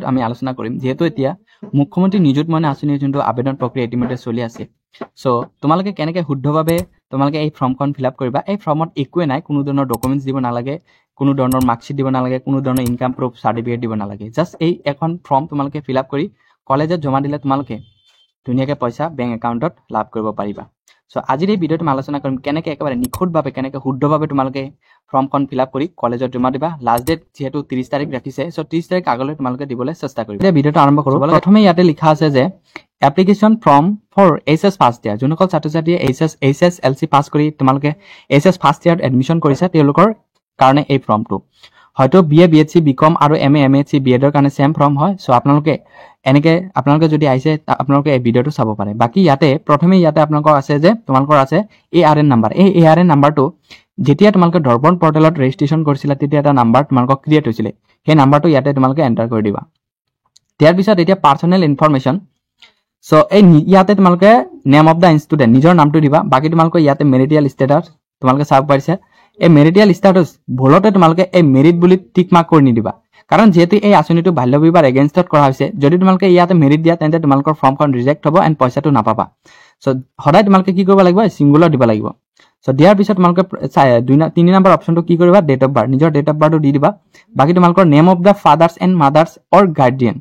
আমি আলোচনা কৰিম যেহেতু এতিয়া মুখ্যমন্ত্ৰী নিযুত মইনা আঁচনিৰ যোনটো আবেদন প্ৰক্ৰিয়া ইতিমধ্যে চলি আছে সো তোমালোকে কেনেকৈ শুদ্ধভাৱে তোমালোকে এই ফৰ্মখন ফিলআপ কৰিবা এই ফৰ্মত একোৱে নাই কোনো ধৰণৰ ডকুমেন্টছ দিব নালাগে কোনো ধৰণৰ মাৰ্কশিট দিব নালাগে কোনো ধৰণৰ ইনকাম প্ৰুফ সাৰ্টিফিকেট দিব নালাগে জাস্ট এই এখন ফৰ্ম তোমালোকে ফিলআপ কৰি কলেজত জমা দিলে তোমালোকে ধুনীয়াকৈ পইচা বেংক একাউণ্টত লাভ কৰিব পাৰিবা সো আজিৰ এই ভিডিঅ'টো আলোচনা কৰিম কেনেকৈ একেবাৰে নিখুঁতভাৱে কেনেকৈ শুদ্ধভাৱে তোমালোকে ফৰ্মখন ফিলআপ কৰি কলেজত জমা দিবা লাষ্ট ডেট যেহেতু 30 তাৰিখ ৰাখিছে সো 30 তাৰিখ আগলৈ তোমালোকে দিবলৈ চেষ্টা কৰিবা এতিয়া ভিডিঅ'টো আৰম্ভ কৰোঁ প্ৰথমে ইয়াতে লিখা আছে যে application form for HS first year যোনসকল ছাত্ৰ-ছাত্ৰীয়ে এইচএছএলচি পাছ কৰি তোমালোকে এইচএছ ফাৰ্ষ্ট ইয়াৰত এডমিশ্যন কৰিছে তেওঁলোকৰ কাৰণে এই ফৰ্মটো হয়তো বিএ বিএসসি বিকম আৰু এমএ এমএসসি বিএডৰ কাৰণে সেম ফৰ্ম হয় সো আপোনালোকে যদি আহিছে আপোনালোকে এই ভিডিঅ'টো চাব পাৰে বাকি ইয়াতে প্ৰথমে ইয়াতে আপোনালোকৰ আছে যে তোমালোকৰ আছে এআৰএন নাম্বাৰ এই এআৰএন নাম্বাৰটো যেতিয়া তোমালোকে দৰ্পণ পৰ্টেলত ৰেজিষ্ট্ৰেচন কৰিছিলা তেতিয়া এটা নাম্বাৰ তোমালোকক ক্ৰিয়েট হৈছিলে সেই নাম্বাৰটো ইয়াতে তোমালোকে এন্টাৰ কৰি দিবা ইয়াৰ পিছত এতিয়া পাৰ্সোনেল ইনফৰমেশন সো এই ইয়াতে তোমালোকে নেম অফ দা ষ্টুডেন্ট নিজৰ নামটো দিবা বাকি তোমালোকে ইয়াতে মেৰিটিয়েল ষ্টেটাস তোমালোকে চাব পাৰিছে এই মেৰিটিয়েল ষ্টেটাস ভুলতে তোমালোকে এই মেৰিট বুলি টিক মাৰ্ক কৰি নিদিবা কাৰণ যেহেতু এই আঁচনিটো বাল্য বিবাহ এগেইনষ্টত কৰা হৈছে যদি তোমালোকে ইয়াতে মেৰিট দিয়া তেন্তে তোমালোকৰ ফৰ্মখন ৰিজেক্ট হ'ব এণ্ড পইচাটো নাপাবা সো সদায় তোমালোকে কি কৰিব লাগিব সিঙ্গুলাৰ দিব লাগিব সো দিয়াৰ পিছত তোমালোকে 3 নম্বৰ অপচনটো কি কৰিবা ডেট অফ বাৰ্থ নিজৰ ডেট অফ বাৰ্থটো দি দিবা বাকি তোমালোকৰ name of the father's and mother's or guardian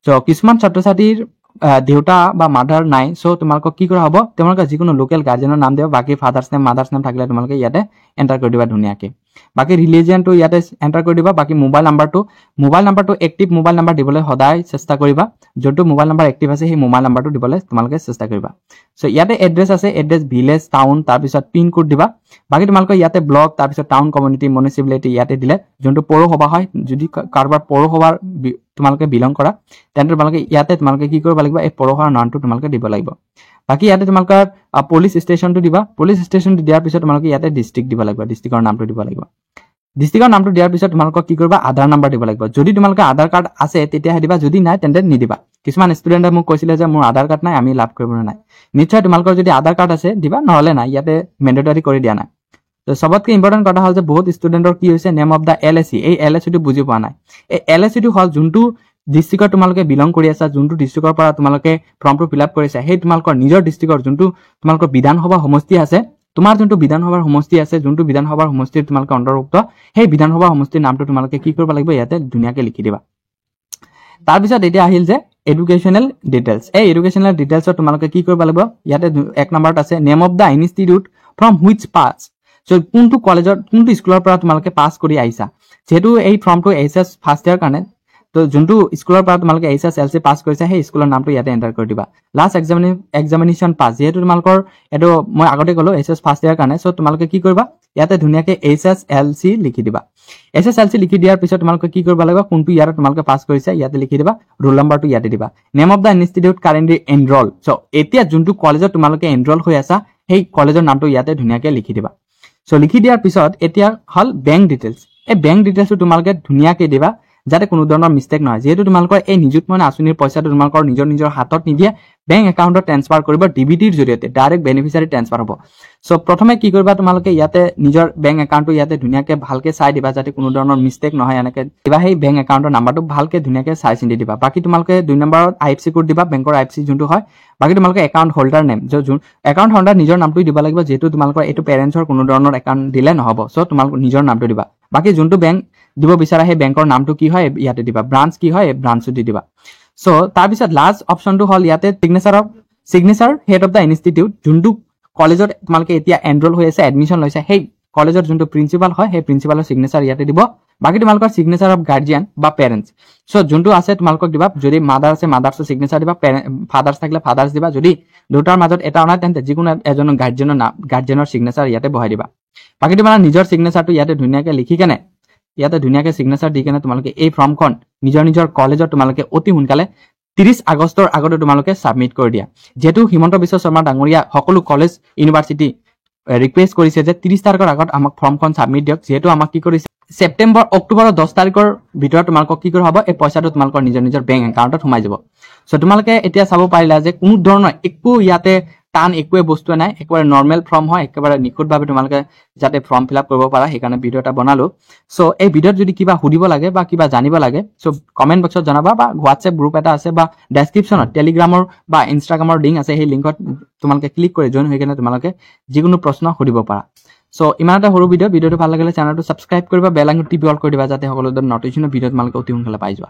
so কিছুমান ছাত্ৰ-ছাত্ৰীৰ দেউতা বা মাদাৰ নাই সো তোমালোকক কি কৰা হ'ব তোমালোকে যিকোনো লোকেল গাৰ্ডিয়ানৰ নাম দিবা বাকি ফাদাৰ্স নেম মাদাৰ্স নেম থাকিলে তোমালোকে ইয়াতে এন্টাৰ কৰি দিবা ধুনীয়াকে বাকি ৰিলিজিয়নটো ইয়াতে এন্টাৰ কৰি দিবা বাকি মোবাইল নাম্বাৰটো এক্টিভ মোবাইল নাম্বাৰ দিবলৈ সদায় চেষ্টা কৰিবা যোনটো মোবাইল নাম্বাৰ এক্টিভ আছে সেই মোবাইল নাম্বাৰটো দিবলৈ তোমালোকে চেষ্টা কৰিবা সো ইয়াতে এড্ৰেছ আছে এড্ৰেছ ভিলেজ টাউন তাৰ পিছত পিন কোড দিবা বাকি তোমালোকে ইয়াতে ব্লক তাৰ পিছত টাউন কমিউনিটি মিউনিচিপালিটি ইয়াতে দিলে যোনটো পৌৰসভা হয় যদি কাৰোবাৰ পৌৰসভাৰ তোমালোকে বিলং কৰা তেন্তে তোমালোকে ইয়াতে তোমালোকে কি কৰিব লাগিব এই পৌৰসভাৰ নামটো তোমালোকে দিব লাগিব বাকি ইয়াতে তোমালোকৰ পুলিশ ষ্টেচনটো দিবা পুলিশ ষ্টেচন দিয়াৰ পিছত তোমালোকে ইয়াতে ডিস্ট্ৰিক্ট দিব লাগিব ডিস্ট্ৰিক্টৰ নামটো দিব লাগিব ডিস্ট্ৰিক্টৰ নামটো দিয়াৰ পিছত তোমালোকক কি কৰিবা আধাৰ নাম্বাৰ দিব লাগিব যদি তোমালোকে আধাৰ কাৰ্ড আছে তেতিয়াহে দিবা যদি নাই তেন্তে নিদিবা কিছুমান ষ্টুডেণ্টে মোক কৈছিলে যে মোৰ আধাৰ কাৰ্ড নাই আমি লাভ কৰিব নাই নিশ্চয় তোমালোকৰ যদি আধাৰ কাৰ্ড আছে দিবা নহলে নাই ইয়াতে মেন্ডেটৰি কৰি দিয়া নাই তো সবতকৈ ইম্পৰ্টেন্ট কথা হ'ল যে বহুত ষ্টুডেণ্টৰ কি হৈছে নেম অফ দা এলএসি এই এলএসিটো বুজি পোৱা নাই এই এলএসিটো হ'ল যোনটো ডিস্ট্ৰিক্টৰ তোমালোকে বিলং কৰি আছা যোনটো ডিস্ট্ৰিক্টৰ পৰা তোমালোকে ফৰ্মটো ফিলআপ কৰিছা সেই তোমালোকৰ নিজৰ ডিস্ট্ৰিক্টৰ যোনটো তোমালোকৰ বিধানসভা সমষ্টি আছে তোমাৰ যোনটো বিধানসভাৰ সমষ্টি আছে যোনটো বিধানসভাৰ সমষ্টিৰ তোমালোকে অন্তৰ্ভুক্ত সেই বিধানসভা সমষ্টিৰ নামটো তোমালোকে কি কৰিব লাগিব ইয়াতে ধুনীয়াকৈ লিখি দিবা তাৰ পিছত এতিয়া আহিল যে এডুকেশনাল ডিটেইলছ এই এডুকেশনাল ডিটেইলছত তোমালোকে কি কৰিব লাগিব ইয়াতে এক নম্বৰত আছে name of the institute from which pass so কোনটো কলেজৰ কোনটো স্কুলৰ পৰা তোমালোকে পাছ কৰি আহিছা যেহেতু এই ফৰ্মটো এইচএছ ফাৰ্ষ্ট ইয়াৰ কাৰণে তো যোনটো স্কুলৰ পৰা তোমালোকে এইচএছএলচি পাছ কৰিছা সেই স্কুলৰ নামটো ইয়াতে এন্টাৰ কৰি দিবা লাষ্ট এক্সামিনেশ্যন পাছ যেহেতু তোমালোকৰ এটো মই আগতে ক'লো এইচএছ ফাৰ্ষ্ট ইয়াৰ কাৰণে সো তোমালোকে কি কৰিবা ইয়াতে ধুনীয়াকৈ এইচএছএলচি লিখি দিবা এইচএছএলচি লিখি দিয়াৰ পিছত তোমালোকে কি কৰিব লাগিব কোনটো ইয়াৰত তোমালোকে পাছ কৰিছা ইয়াতে লিখি দিবা ৰোল নম্বৰটো ইয়াতে দিবা name of the institute currently enrol so এতিয়া যোনটো কলেজত তোমালোকে এনৰল হৈ আছা সেই কলেজৰ নামটো ইয়াতে ধুনীয়াকৈ লিখি দিবা সো লিখি দিয়াৰ পিছত এতিয়া হল বেংক ডিটেইলছ এই বেংক ডিটেইলছটো তোমালোকে ধুনীয়াকৈ দিবা যাতে কোনো ধৰণৰ মিস্টেক নহয় যেহেতু তোমালোকৰ এই নিযুত মইনা আঁচনিৰ পইচাটো তোমালোকৰ নিজৰ হাতত নিদিয়ে বেংক একাউণ্টত ট্ৰান্সফাৰ কৰিব ডিবিটিৰ জৰিয়তে ডাইৰেক্ট বেনিফিচিয়াৰী ট্ৰান্সফাৰ হ'ব সো প্ৰথমে কি কৰিবা তোমালোকে ইয়াতে নিজৰ বেংক একাউণ্টটো ইয়াতে ধুনীয়াকৈ ভালকৈ চাই দিবা যাতে কোনো ধৰণৰ মিস্টেক নহয় এনেকৈ দিবা সেই বেংক একাউণ্টৰ নাম্বাৰটো ভালকৈ ধুনীয়াকৈ চাই চিন্তি দিবা বাকি তোমালোকে 2 নম্বৰত আইএফসি কোড দিবা বেংকৰ আইএফসি যোনটো হয় বাকি তোমালোকে account holder name account holder নিজৰ নামটো দিব লাগিব যেহেতু তোমালোকৰ এইটো পেৰেন্টছৰ কোনো ধৰণৰ একাউণ্ট দিলে নহব সো তোমালোকে নিজৰ নামটো দিবা বাকি যোনটো বেংক দিব বিচাৰা সেই বেংকৰ নামটো কি হয় ইয়াতে দিবা ব্ৰাঞ্চ কি হয় ব্ৰাঞ্চটো দি দিবা সো তাৰ পিছত লাষ্ট অপচনটো হল ইয়াতে signature head of the institute যোনটো কলেজত তোমালোকে এতিয়া এনৰোল হৈ আছে এডমিশন লৈছে সেই কলেজৰ যোনটো প্ৰিন্সিপাল হয় সেই প্ৰিন্সিপালৰ সিগনেচাৰ ইয়াতে দিব বাকি তোমালোকৰ সিগনেচাৰ অফ গাৰ্ডিয়ান বা পেৰেন্টছ সো যোনটো আছে তোমালোকক দিবা যদি মাদাৰ আছে মাদাৰ্ছৰ সিগনেচাৰ দিবা ফাদাৰ্ছ থাকিলে ফাদাৰ্ছ দিবা যদি দুটাৰ মাজত এটা নাই তেন্তে যিকোনো এজন গাৰ্ডিয়ানৰ সিগনেচাৰ ইয়াতে বহাই দিবা বাকি তোমালোকৰ নিজৰ সিগনেচাৰটো ইয়াতে ধুনীয়াকৈ লিখি কেনে ইয়াতে ধুনীয়াকৈ সিগনেচাৰ দি কেনে তোমালোকে এই ফৰ্মখন নিজৰ কলেজত তোমালোকে অতি সোনকালে 30 আগষ্টৰ আগতে তোমালোকে সাবমিট কৰি দিয়া যেহেতু হিমন্ত বিশ্ব শৰ্মা ডাঙৰীয়া সকলো কলেজ ইউনিভাৰ্সিটি ৰিকুৱেষ্ট কৰিছে যে 30 তাৰিখৰ আগত আমাক ফৰ্মখন সাবমিট দিয়ক যেহেতু আমাক কি কৰিছে সেপ্টেম্বৰ অক্টোবৰৰ 10 তাৰিখৰ ভিতৰত তোমালোকক কি কৰা হ'ব এই পইচাটো তোমালোকৰ নিজৰ বেংক একাউণ্টত সোমাই যাব সো তোমালোকে এতিয়া চাব পাৰিলা যে কোনো ধৰণৰ একো ইয়াতে টান একোৱে বস্তু নাই, একেবাৰে নৰ্মেল ফৰ্ম হয়, একেবাৰে নিখুঁতভাৱে তোমালোকে যাতে ফৰ্ম ফিল আপ কৰিব পাৰা সেইকাৰণে ভিডিঅ' এটা বনালো। চ' এই ভিডিঅ'ত যদি কিবা সুধিব লাগে বা কিবা জানিব লাগে চ' কমেণ্ট বক্সত জনাবা, বা হোৱাটছএপ গ্ৰুপ এটা আছে বা ডেছক্ৰিপশ্যনত টেলিগ্ৰামৰ বা ইনষ্টাগ্ৰামৰ লিংক আছে, সেই লিংকত তোমালোকে ক্লিক কৰি জইন হৈ কিনে তোমালোকে যিকোনো প্ৰশ্ন সুধিব পাৰা। চ' ইমান এটা সৰু ভিডিঅ'টো ভাল লাগিলে চেনেলটো ছাবস্ক্ৰাইব কৰিবা, বেল আইকনটো টিপি অল কৰি দিবা যাতে সকলো নটিফিকেশ্যন ভিডিঅ' তোমালোকে অতি সোনকালে পাই যোৱা।